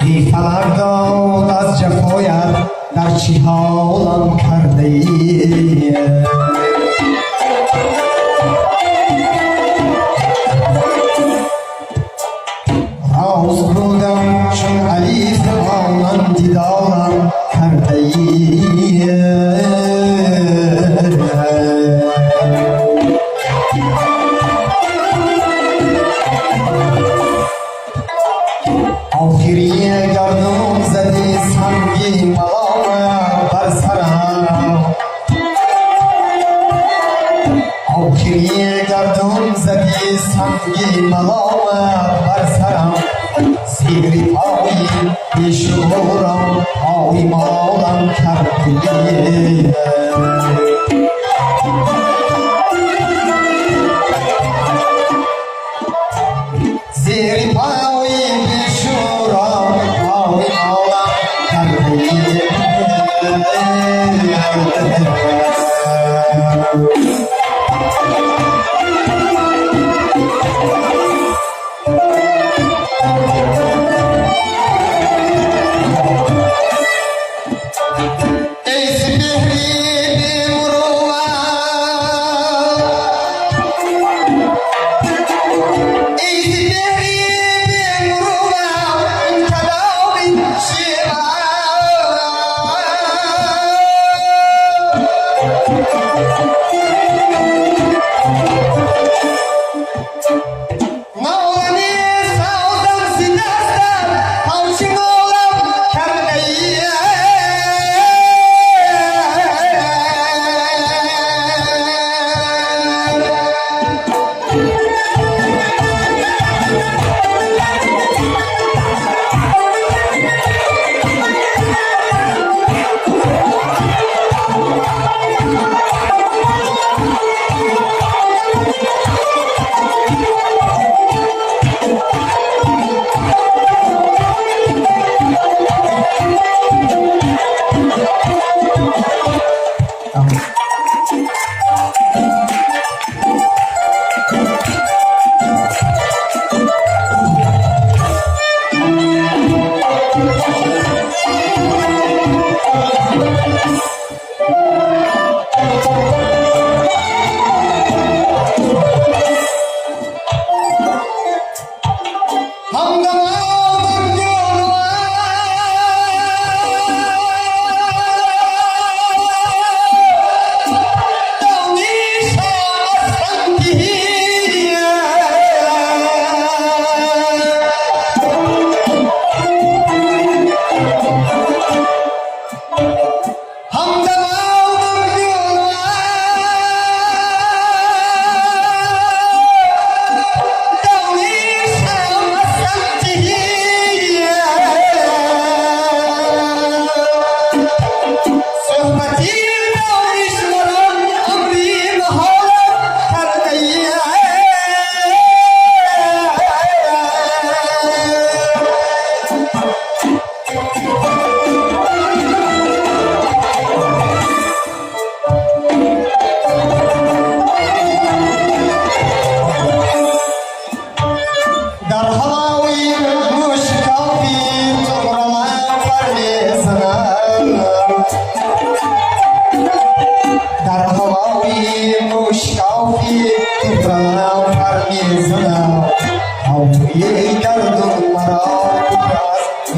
ای فلرداد از جفایت در چی حالم کرده ای راز بودم چون علیف آنان دیدارم کرده ای آخری گردون زدی سنگی ملامت بر سرم آخری گردون زدی سنگی ملامت بر سرم سیری پایی بیشورم پای مالم کردی زیری پایی بیشورم پای مالم کردی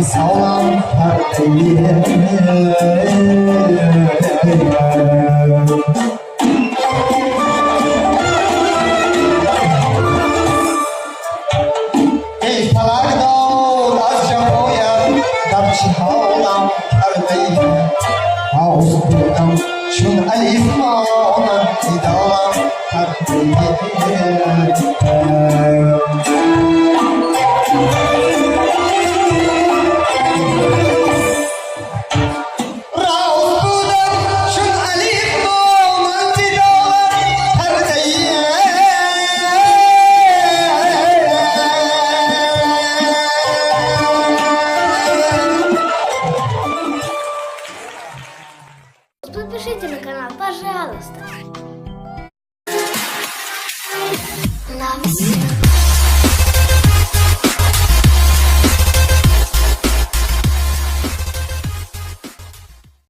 سلام ای فلرداد از جفایت در چه حالم کرده باز بودم چون الف مانند دیدارم کرده